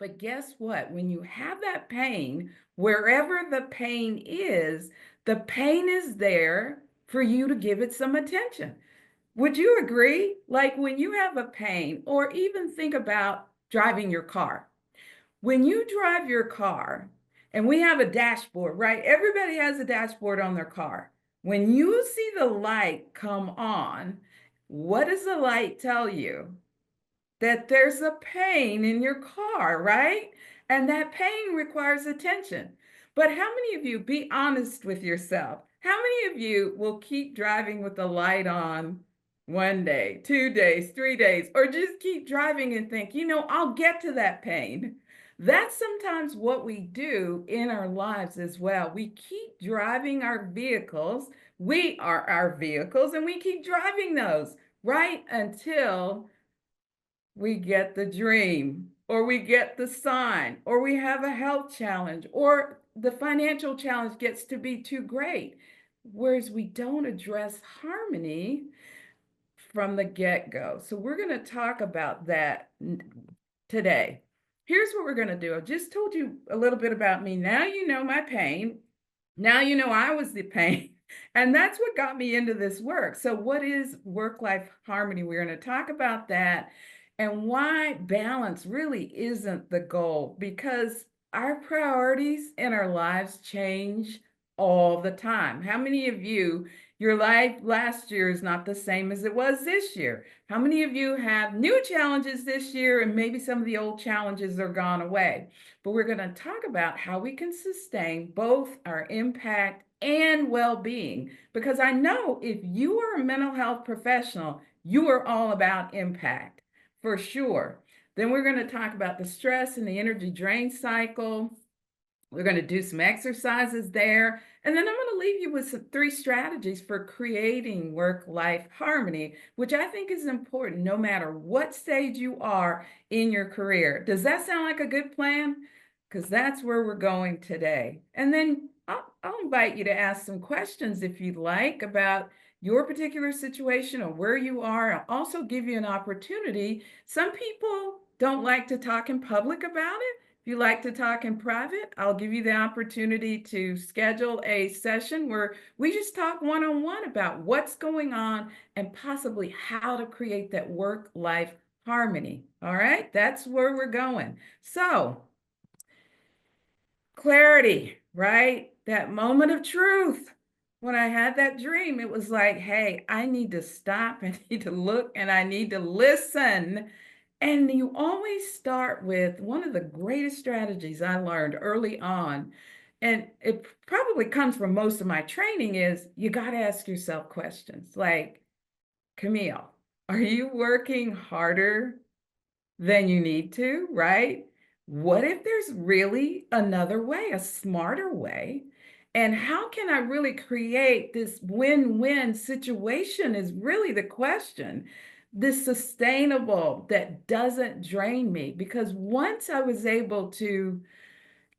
But guess what? When you have that pain, wherever the pain is there for you to give it some attention. Would you agree? Like when you have a pain, or even think about driving your car. When you drive your car, and we have a dashboard, right? Everybody has a dashboard on their car. When you see the light come on, what does the light tell you? That there's a pain in your car, right? And that pain requires attention. But how many of you, be honest with yourself, how many of you will keep driving with the light on 1 day, 2 days, 3 days, or just keep driving and think, I'll get to that pain? That's sometimes what we do in our lives as well. We keep driving our vehicles. We are our vehicles, and we keep driving those right until we get the dream, or we get the sign, or we have a health challenge, or the financial challenge gets to be too great. Whereas we don't address harmony from the get-go. So we're going to talk about that today. Here's what we're going to do. I just told you a little bit about me. Now you know my pain. Now you know I was the pain. And that's what got me into this work. So what is work-life harmony? We're going to talk about that and why balance really isn't the goal, because our priorities in our lives change all the time. How many of you, your life last year is not the same as it was this year? How many of you have new challenges this year, and maybe some of the old challenges are gone away? But we're going to talk about how we can sustain both our impact and well-being, because I know if you are a mental health professional, you are all about impact for sure. Then we're going to talk about the stress and the energy drain cycle. We're going to do some exercises there. And then I'm going to leave you with some 3 strategies for creating work-life harmony, which I think is important no matter what stage you are in your career. Does that sound like a good plan? Because that's where we're going today. And then I'll invite you to ask some questions if you'd like about your particular situation or where you are. I'll also give you an opportunity. Some people don't like to talk in public about it. If you like to talk in private, I'll give you the opportunity to schedule a session where we just talk one-on-one about what's going on and possibly how to create that work-life harmony. All right, that's where we're going. So, clarity, right? That moment of truth. When I had that dream, it was like, hey, I need to stop, I need to look, and I need to listen. And you always start with one of the greatest strategies I learned early on, and it probably comes from most of my training, is you got to ask yourself questions like, Camille, are you working harder than you need to, right? What if there's really another way, a smarter way? And how can I really create this win-win situation is really the question. This sustainable that doesn't drain me. Because once I was able to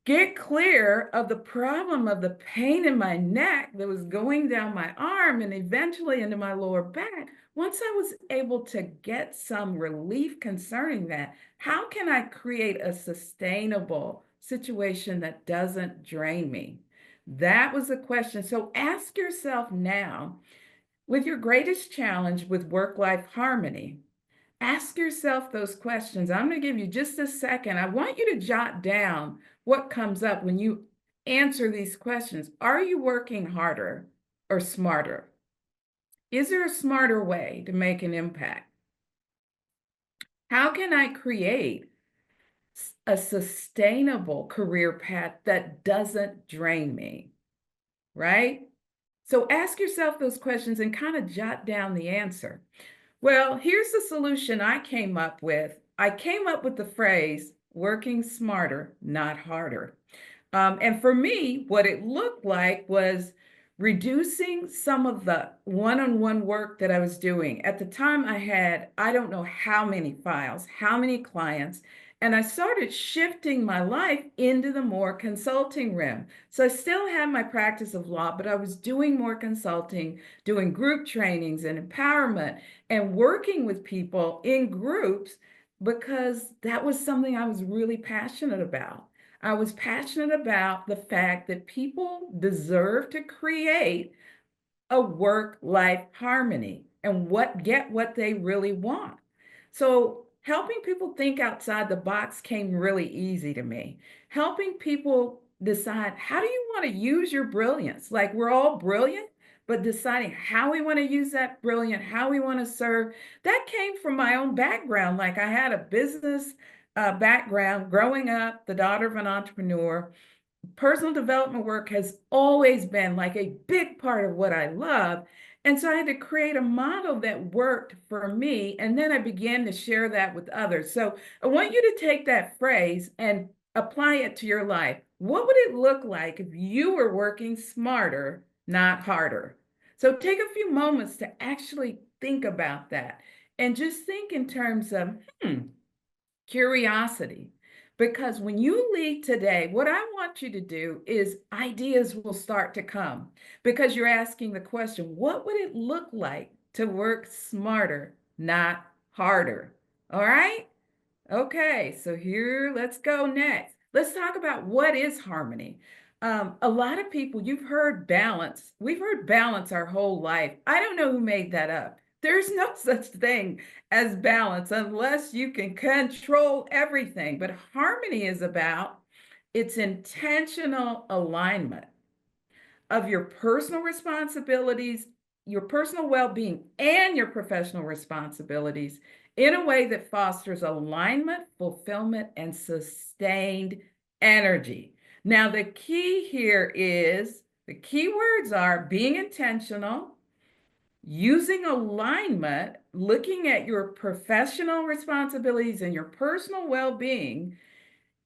get clear of the problem of the pain in my neck that was going down my arm and eventually into my lower back, once I was able to get some relief concerning that, how can I create a sustainable situation that doesn't drain me? That was the question. So ask yourself now, with your greatest challenge with work-life harmony, ask yourself those questions. I'm going to give you just a second. I want you to jot down what comes up when you answer these questions. Are you working harder or smarter? Is there a smarter way to make an impact? How can I create a sustainable career path that doesn't drain me? Right? So ask yourself those questions and kind of jot down the answer. Well, here's the solution I came up with. I came up with the phrase, working smarter, not harder. And for me, what it looked like was reducing some of the one-on-one work that I was doing. At the time I had, I don't know how many files, how many clients, and I started shifting my life into the more consulting realm. So I still had my practice of law, but I was doing more consulting, doing group trainings and empowerment and working with people in groups because that was something I was really passionate about. I was passionate about the fact that people deserve to create a work-life harmony and get what they really want. So helping people think outside the box came really easy to me. Helping people decide, how do you want to use your brilliance? Like, we're all brilliant, but deciding how we want to use that brilliant, how we want to serve, that came from my own background. Like, I had a business background growing up, the daughter of an entrepreneur. Personal development work has always been like a big part of what I love. And so I had to create a model that worked for me. And then I began to share that with others. So I want you to take that phrase and apply it to your life. What would it look like if you were working smarter, not harder? So take a few moments to actually think about that and just think in terms of, curiosity. Because when you leave today, what I want you to do is ideas will start to come because you're asking the question, what would it look like to work smarter, not harder? All right? Okay, so here, let's go next. Let's talk about what is harmony. A lot of people, you've heard balance. We've heard balance our whole life. I don't know who made that up. There's no such thing as balance unless you can control everything. But harmony is about its intentional alignment of your personal responsibilities, your personal well-being, and your professional responsibilities in a way that fosters alignment, fulfillment, and sustained energy. Now, the key here is, the key words are being intentional, using alignment, looking at your professional responsibilities and your personal well-being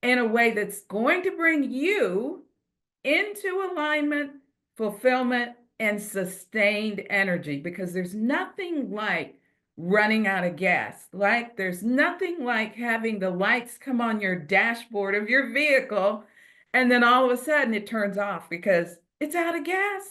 in a way that's going to bring you into alignment, fulfillment, and sustained energy, because there's nothing like running out of gas. Like, there's nothing like having the lights come on your dashboard of your vehicle and then all of a sudden it turns off because it's out of gas,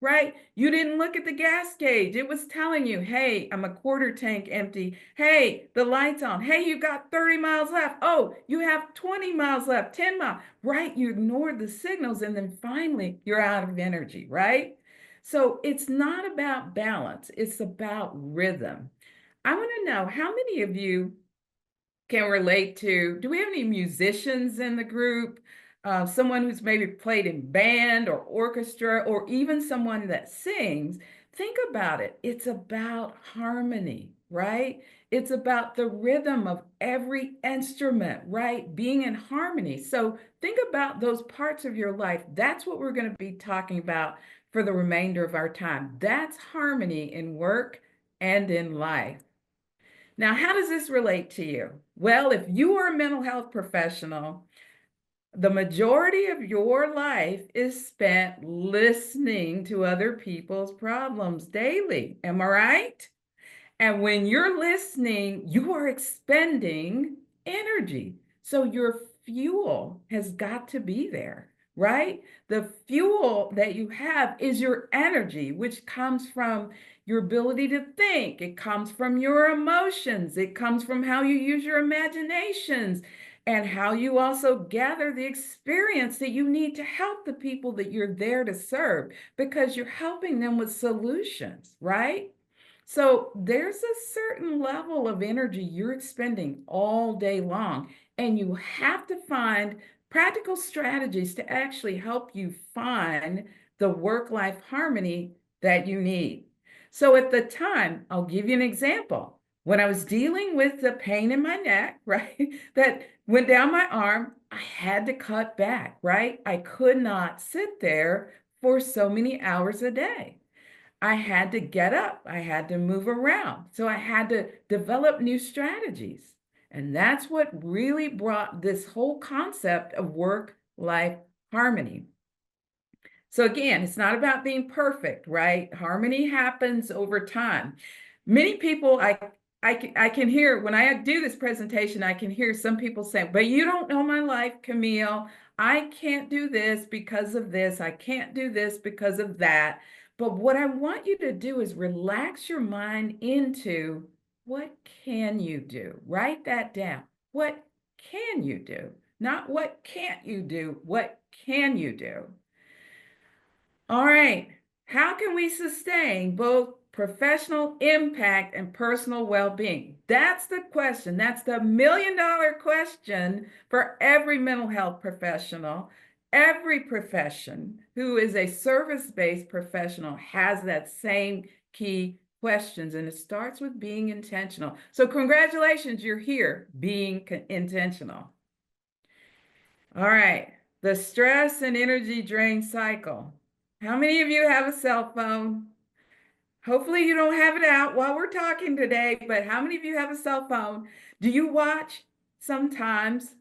right? You didn't look at the gas gauge. It was telling you, hey, I'm a quarter tank empty. Hey, the light's on. Hey, you got 30 miles left. Oh, you have 20 miles left, 10 miles, right? You ignored the signals and then finally you're out of energy, right? So it's not about balance. It's about rhythm. I want to know, how many of you can relate to, do we have any musicians in the group? Someone who's maybe played in band or orchestra, or even someone that sings. Think about it. It's about harmony, right? It's about the rhythm of every instrument, right? Being in harmony. So think about those parts of your life. That's what we're going to be talking about for the remainder of our time. That's harmony in work and in life. Now, how does this relate to you? Well, if you are a mental health professional, the majority of your life is spent listening to other people's problems daily. Am I right? And when you're listening, you are expending energy. So your fuel has got to be there, right? The fuel that you have is your energy, which comes from your ability to think. It comes from your emotions. It comes from how you use your imaginations and how you also gather the experience that you need to help the people that you're there to serve, because you're helping them with solutions, right? So there's a certain level of energy you're expending all day long, and you have to find practical strategies to actually help you find the work-life harmony that you need. So at the time, I'll give you an example. When I was dealing with the pain in my neck, right, that went down my arm, I had to cut back, right? I could not sit there for so many hours a day. I had to get up, I had to move around. So I had to develop new strategies. And that's what really brought this whole concept of work-life harmony. So again, it's not about being perfect, right? Harmony happens over time. Many people, I can hear when I do this presentation, I can hear some people saying, but you don't know my life, Camille. I can't do this because of this. I can't do this because of that. But what I want you to do is relax your mind into what can you do? Write that down. What can you do? Not what can't you do, what can you do? All right. How can we sustain both professional impact and personal well-being? That's the question. That's the $1 million question for every mental health professional. Every profession who is a service-based professional has that same key questions, and it starts with being intentional. So congratulations, you're here being intentional. All right, the stress and energy drain cycle. How many of you have a cell phone? Hopefully you don't have it out while we're talking today, but how many of you have a cell phone? Do you watch sometimes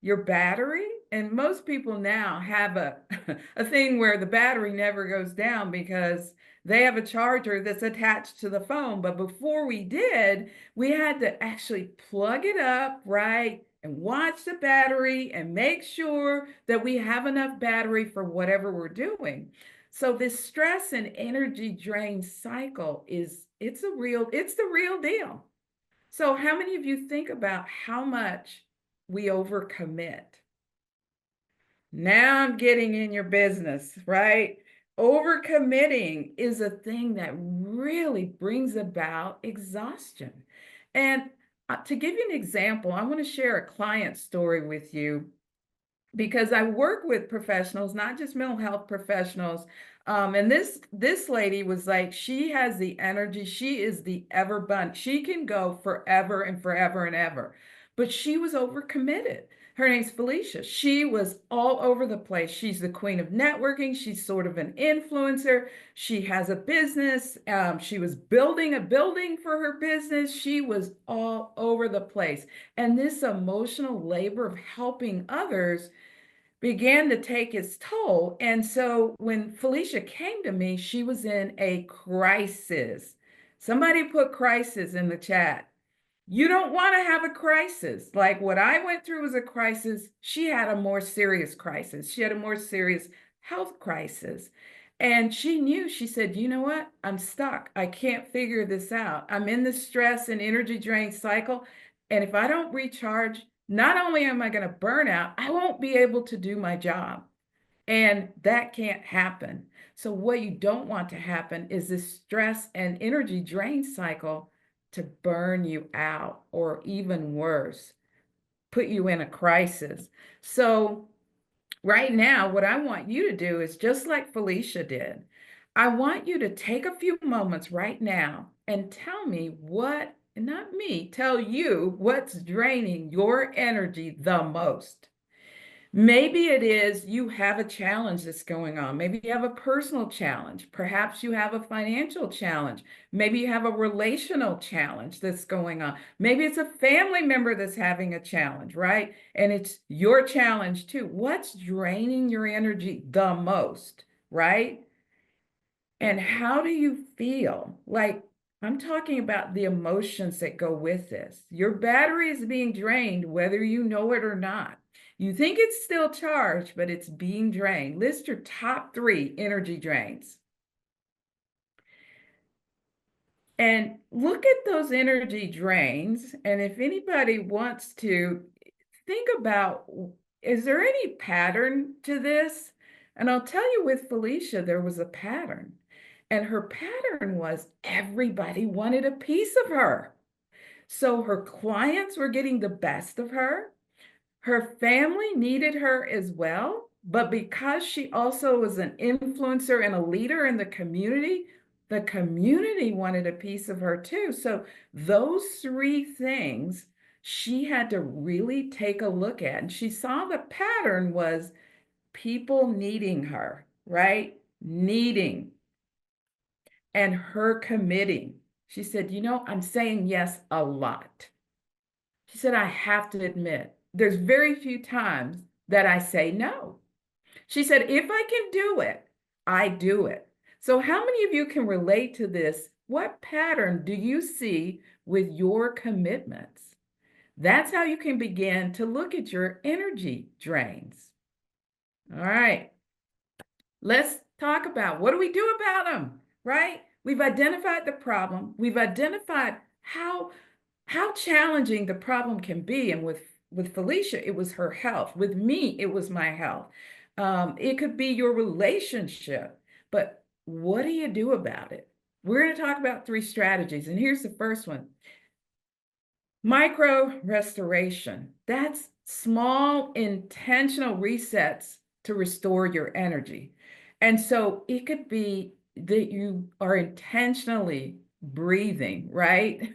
your battery? And most people now have a thing where the battery never goes down because they have a charger that's attached to the phone. But before we did, we had to actually plug it up, right? And watch the battery and make sure that we have enough battery for whatever we're doing. So this stress and energy drain cycle it's the real deal. So how many of you think about how much we overcommit? Now I'm getting in your business, right? Overcommitting is a thing that really brings about exhaustion. And to give you an example, I want to share a client story with you because I work with professionals, not just mental health professionals. And this lady was like, she has the energy. She is the ever bun. She can go forever and forever and ever. But she was overcommitted. Her name's Felicia. She was all over the place. She's the queen of networking. She's sort of an influencer. She has a business. She was building a building for her business. She was all over the place. And this emotional labor of helping others began to take its toll. And so when Felicia came to me, she was in a crisis. Somebody put crisis in the chat. You don't want to have a crisis. Like what I went through was a crisis. She had a more serious crisis. She had a more serious health crisis. And she knew, she said, you know what? I'm stuck. I can't figure this out. I'm in the stress and energy drain cycle. And if I don't recharge, not only am I going to burn out, I won't be able to do my job. And that can't happen. So what you don't want to happen is this stress and energy drain cycle to burn you out, or even worse, put you in a crisis. So right now, what I want you to do is just like Felicia did. I want you to take a few moments right now and tell me what, not me, tell you what's draining your energy the most. Maybe it is you have a challenge that's going on. Maybe you have a personal challenge. Perhaps you have a financial challenge. Maybe you have a relational challenge that's going on. Maybe it's a family member that's having a challenge, right? And it's your challenge too. What's draining your energy the most, right? And how do you feel? Like, I'm talking about the emotions that go with this. Your battery is being drained, whether you know it or not. You think it's still charged, but it's being drained. List your top 3 energy drains. And look at those energy drains. And if anybody wants to think about, is there any pattern to this? And I'll tell you, with Felicia, there was a pattern. And her pattern was everybody wanted a piece of her. So her clients were getting the best of her. Her family needed her as well. But because she also was an influencer and a leader in the community wanted a piece of her too. So those 3 things she had to really take a look at. And she saw the pattern was people needing her, right? Needing and her committing. She said, you know, I'm saying yes a lot. She said, I have to admit, there's very few times that I say no. She said, if I can do it, I do it. So how many of you can relate to this? What pattern do you see with your commitments? That's how you can begin to look at your energy drains. All right. Let's talk about what do we do about them, right? We've identified the problem. We've identified how challenging the problem can be. And with Felicia, it was her health. With me, it was my health. It could be your relationship, but what do you do about it? We're going to talk about 3 strategies, and here's the first one. Micro restoration. That's small intentional resets to restore your energy. And so it could be that you are intentionally breathing, right?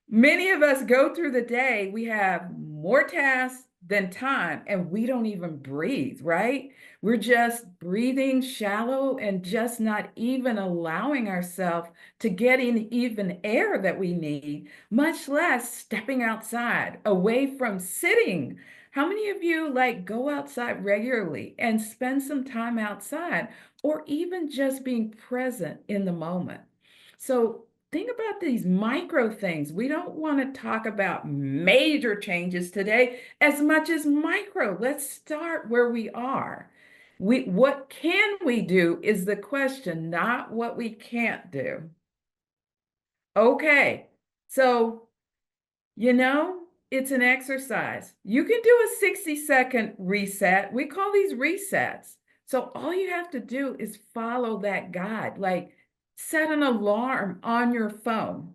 Many of us go through the day, we have more tasks than time, and we don't even breathe, right? We're just breathing shallow and just not even allowing ourselves to get in even air that we need, much less stepping outside, away from sitting. How many of you like go outside regularly and spend some time outside, or even just being present in the moment? So think about these micro things. We don't want to talk about major changes today as much as micro. Let's start where we are. What can we do is the question, not what we can't do. Okay, so you know, it's an exercise. You can do a 60-second reset. We call these resets. So all you have to do is follow that guide, like set an alarm on your phone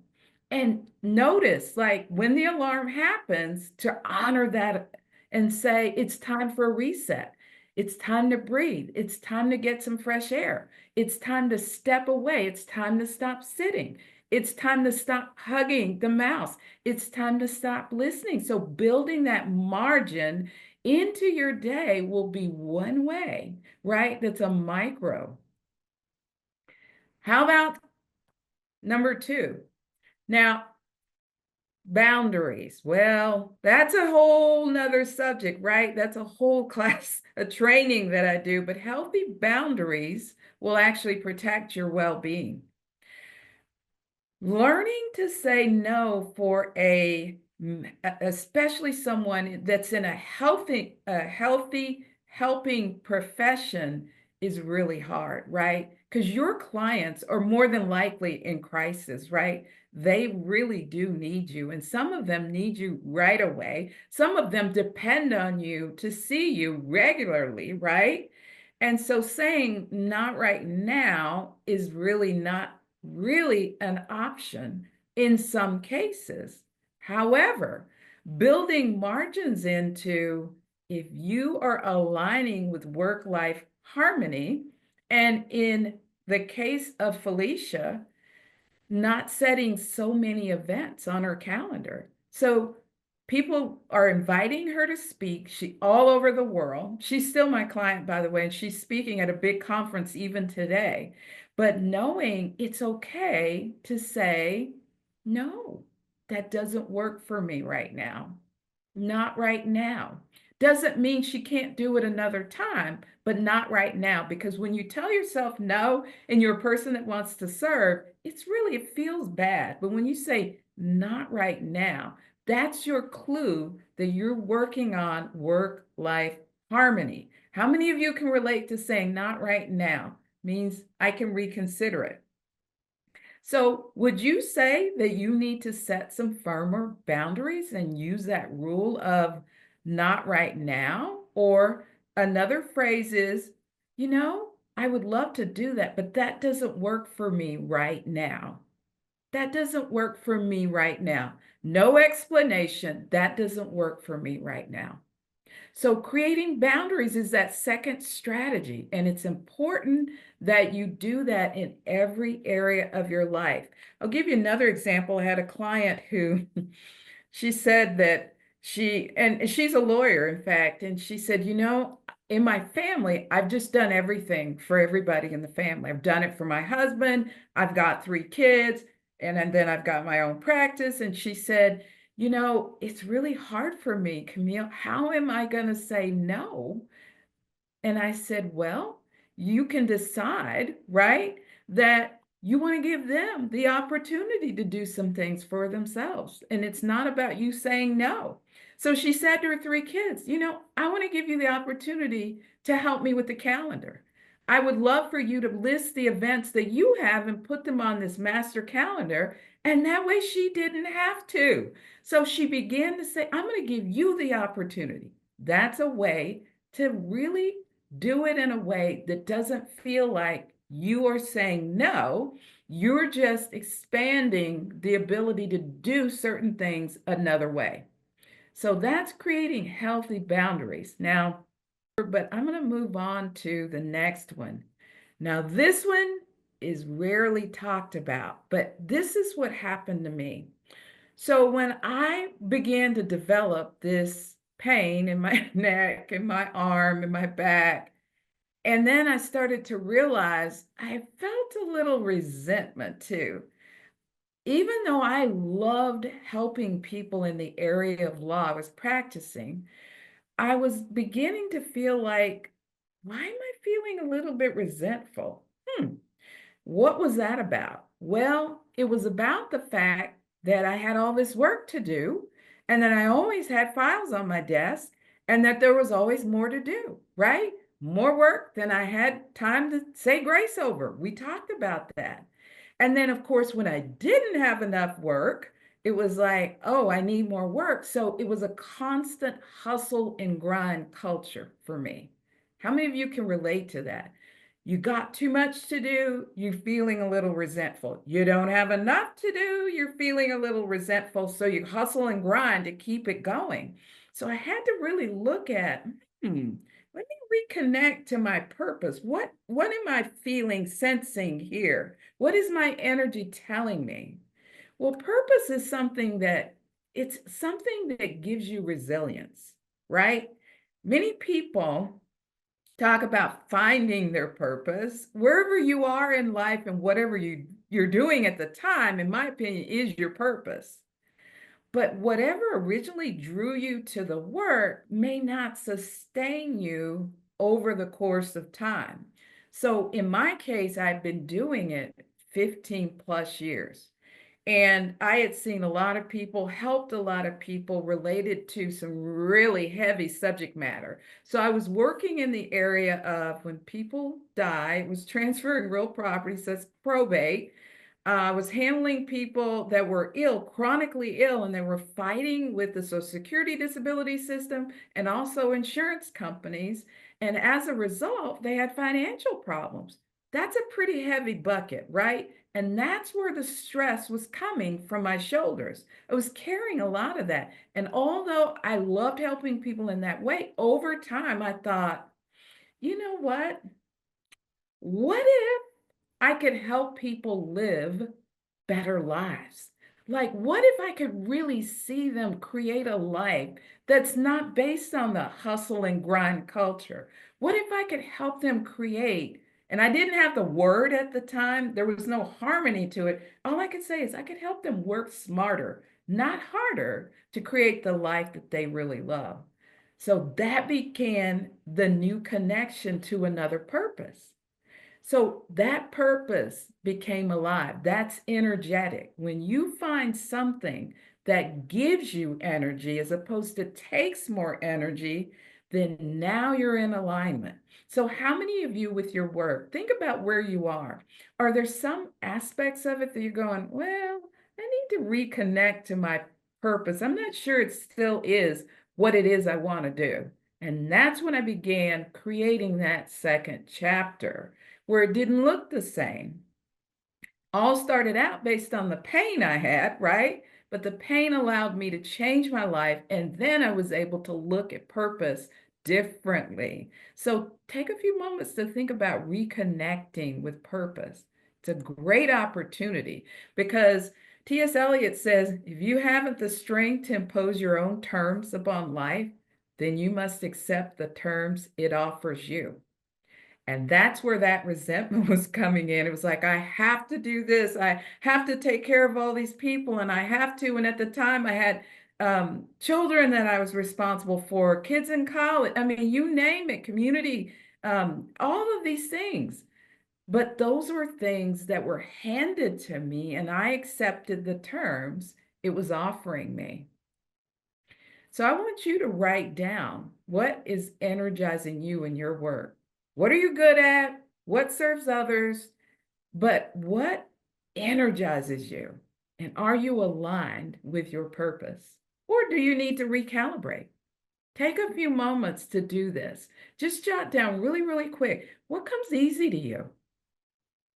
and notice, like when the alarm happens, to honor that and say, it's time for a reset. It's time to breathe. It's time to get some fresh air. It's time to step away. It's time to stop sitting. It's time to stop hugging the mouse. It's time to stop listening. So building that margin into your day will be one way, right? That's a micro. How about number 2? Now, boundaries. Well, that's a whole nother subject, right? That's a whole class, a training that I do, but healthy boundaries will actually protect your well-being. Learning to say no for especially someone that's in a healthy helping profession is really hard, right? Because your clients are more than likely in crisis, right? They really do need you, and some of them need you right away. Some of them depend on you to see you regularly, right? And so saying not right now is really not really an option in some cases. However, building margins into, if you are aligning with work-life harmony, and in the case of Felicia, not setting so many events on her calendar. So people are inviting her to speak. She all over the world. She's still my client, by the way, and she's speaking at a big conference even today. But knowing it's okay to say, no, that doesn't work for me right now. Not right now. Doesn't mean she can't do it another time, but not right now. Because when you tell yourself no and you're a person that wants to serve, it feels bad. But when you say not right now, that's your clue that you're working on work-life harmony. How many of you can relate to saying not right now? Means I can reconsider it. So would you say that you need to set some firmer boundaries and use that rule of not right now? Or another phrase is, I would love to do that, but that doesn't work for me right now. That doesn't work for me right now. No explanation. That doesn't work for me right now. So creating boundaries is that second strategy, and it's important that you do that in every area of your life. I'll give you another example. I had a client who she said that and she's a lawyer, in fact, and she said, in my family, I've just done everything for everybody in the family. I've done it for my husband. I've got 3 kids, and then I've got my own practice. And she said, it's really hard for me, Camille. How am I going to say no? And I said, well, you can decide, right, that you want to give them the opportunity to do some things for themselves. And it's not about you saying no. So she said to her 3 kids, I want to give you the opportunity to help me with the calendar. I would love for you to list the events that you have and put them on this master calendar. And that way she didn't have to. So she began to say, I'm going to give you the opportunity. That's a way to really do it in a way that doesn't feel like you are saying no. You're just expanding the ability to do certain things another way. So that's creating healthy boundaries. Now, but I'm going to move on to the next one. Now, this one is rarely talked about, but this is what happened to me. So, when I began to develop this pain in my neck, in my arm, in my back, and then I started to realize I felt a little resentment too. Even though I loved helping people in the area of law I was practicing, I was beginning to feel like, why am I feeling a little bit resentful? What was that about? Well, it was about the fact that I had all this work to do and that I always had files on my desk and that there was always more to do, right? More work than I had time to say grace over. We talked about that. And then, of course, when I didn't have enough work, it was like, oh, I need more work. So it was a constant hustle and grind culture for me. How many of you can relate to that? You got too much to do, you're feeling a little resentful. You don't have enough to do, you're feeling a little resentful. So you hustle and grind to keep it going. So I had to really look at, let me reconnect to my purpose. What am I feeling, sensing here? What is my energy telling me? Well, purpose is something that it's something that gives you resilience, right? Many people talk about finding their purpose wherever you are in life and whatever you're doing at the time, in my opinion, is your purpose. But whatever originally drew you to the work may not sustain you over the course of time. So in my case, I've been doing it 15 plus years. And I had seen a lot of people, helped a lot of people related to some really heavy subject matter. So I was working in the area of when people die, it was transferring real property, so that's probate. I was handling people that were ill, chronically ill, and they were fighting with the Social Security disability system and also insurance companies. And as a result, they had financial problems. That's a pretty heavy bucket, right? And that's where the stress was coming from my shoulders. I was carrying a lot of that. And although I loved helping people in that way, over time I thought, you know what? What if I could help people live better lives? Like, what if I could really see them create a life that's not based on the hustle and grind culture? What if I could help them create? And I didn't have the word at the time, there was no harmony to it. All I could say is I could help them work smarter, not harder, to create the life that they really love. So that began the new connection to another purpose. So that purpose became alive. That's energetic. When you find something that gives you energy as opposed to takes more energy, then now you're in alignment. So, how many of you with your work, think about where you are? Are there some aspects of it that you're going, well, I need to reconnect to my purpose? I'm not sure it still is what it is I want to do. And that's when I began creating that second chapter where it didn't look the same. All started out based on the pain I had, right? But the pain allowed me to change my life. And then I was able to look at purpose differently. So take a few moments to think about reconnecting with purpose. It's a great opportunity because T.S. Eliot says, if you haven't the strength to impose your own terms upon life, then you must accept the terms it offers you. And that's where that resentment was coming in. It was like, I have to do this. I have to take care of all these people, and I have to. And at the time, I had children that I was responsible for, kids in college. I mean, you name it, community, all of these things. But those were things that were handed to me, and I accepted the terms it was offering me. So I want you to write down what is energizing you in your work. What are you good at? What serves others? But what energizes you? And are you aligned with your purpose? Or do you need to recalibrate? Take a few moments to do this. Just jot down really, really quick. What comes easy to you?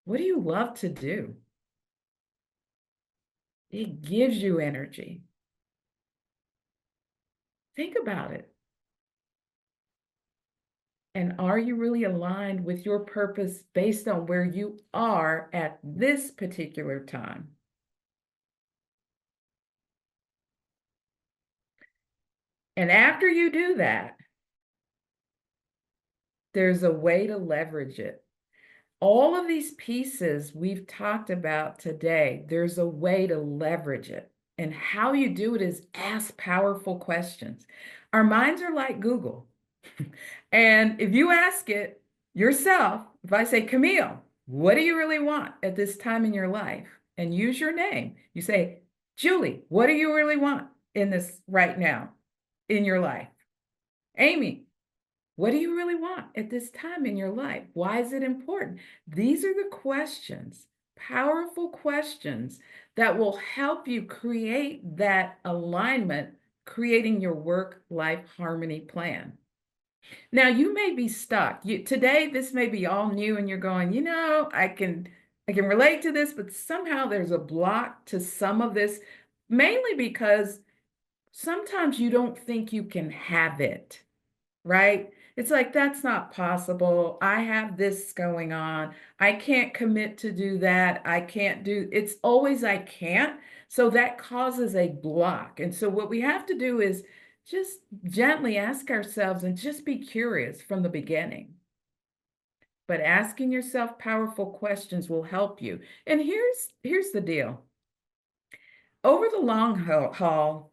What do you love to do? It gives you energy. Think about it. And are you really aligned with your purpose based on where you are at this particular time? And after you do that, there's a way to leverage it. All of these pieces we've talked about today, there's a way to leverage it. And how you do it is ask powerful questions. Our minds are like Google. And if you ask it yourself, if I say, Camille, what do you really want at this time in your life? And use your name. You say, Julie, what do you really want in this right now in your life? Amy, what do you really want at this time in your life? Why is it important? These are the questions, powerful questions that will help you create that alignment, creating your work-life harmony plan. Now, you may be stuck. Today, this may be all new and you're going, I can relate to this, but somehow there's a block to some of this, mainly because sometimes you don't think you can have it, right? It's like, that's not possible. I have this going on. I can't commit to do that. I can't do, it's always I can't. So that causes a block. And so what we have to do is just gently ask ourselves and just be curious from the beginning. But asking yourself powerful questions will help you. And here's the deal. Over the long haul,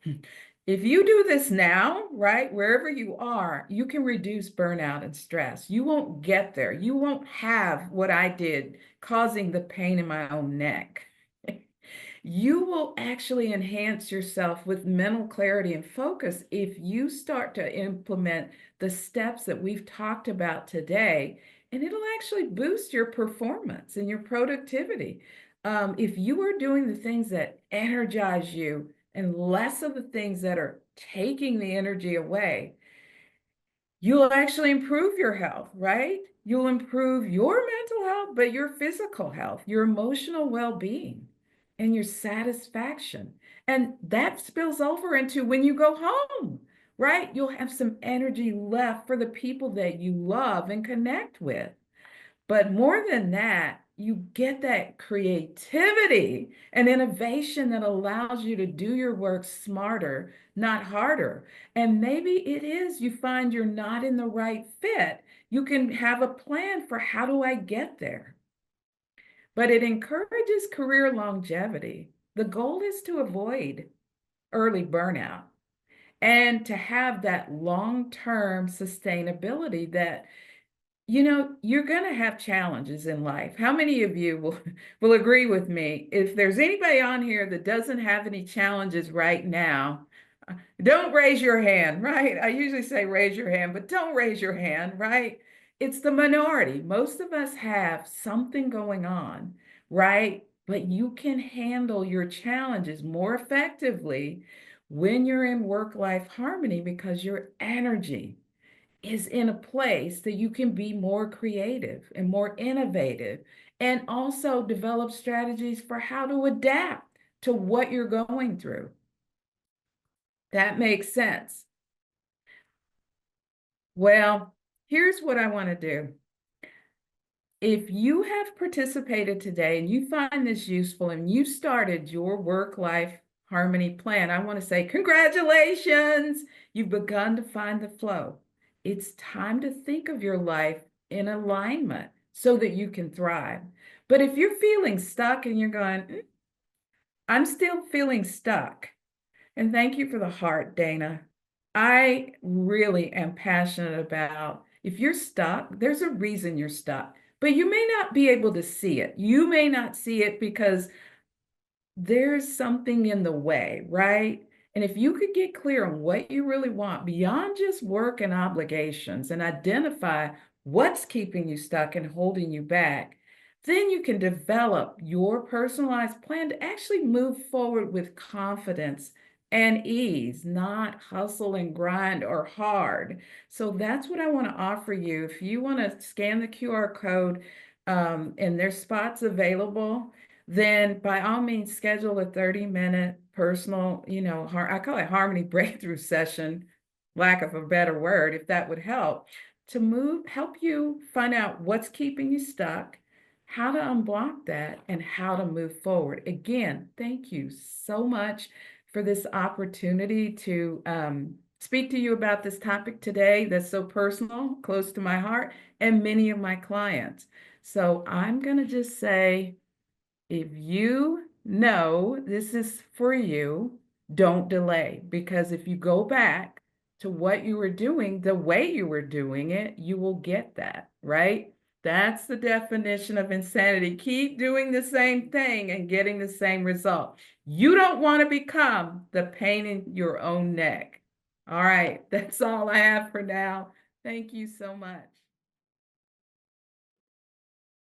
if you do this now, right, wherever you are, you can reduce burnout and stress. You won't get there. You won't have what I did, causing the pain in my own neck. You will actually enhance yourself with mental clarity and focus if you start to implement the steps that we've talked about today, and it'll actually boost your performance and your productivity. If you are doing the things that energize you and less of the things that are taking the energy away, you'll actually improve your health, right? You'll improve your mental health, but your physical health, your emotional well-being, and your satisfaction. And that spills over into when you go home, right? You'll have some energy left for the people that you love and connect with. But more than that, you get that creativity and innovation that allows you to do your work smarter, not harder. And maybe it is you find you're not in the right fit. You can have a plan for how do I get there? But it encourages career longevity. The goal is to avoid early burnout and to have that long-term sustainability that you're going to have challenges in life. How many of you will agree with me? If there's anybody on here that doesn't have any challenges right now, don't raise your hand, right? I usually say raise your hand, but don't raise your hand, right? It's the minority. Most of us have something going on, right? But you can handle your challenges more effectively when you're in work-life harmony because your energy is in a place that you can be more creative and more innovative and also develop strategies for how to adapt to what you're going through. That makes sense. Well, here's what I want to do. If you have participated today and you find this useful and you started your work-life harmony plan, I want to say congratulations. You've begun to find the flow. It's time to think of your life in alignment so that you can thrive. But if you're feeling stuck and you're going, I'm still feeling stuck. And thank you for the heart, Dana. I really am passionate about if you're stuck, there's a reason you're stuck, but you may not be able to see it. You may not see it because there's something in the way, right? And if you could get clear on what you really want beyond just work and obligations and identify what's keeping you stuck and holding you back, Then you can develop your personalized plan to actually move forward with confidence and ease, not hustle and grind or hard. So that's what I want to offer you. If you want to scan the QR code and there's spots available, then by all means schedule a 30-minute personal, I call it harmony breakthrough session, lack of a better word, if that would help, to help you find out what's keeping you stuck, how to unblock that, and how to move forward. Again, thank you so much for this opportunity to speak to you about this topic today that's so personal, close to my heart, and many of my clients. So I'm going to just say, if you know this is for you, don't delay, because if you go back to what you were doing, the way you were doing it, you will get that, right? That's the definition of insanity. Keep doing the same thing and getting the same result. You don't want to become the pain in your own neck. All right, that's all I have for now. Thank you so much.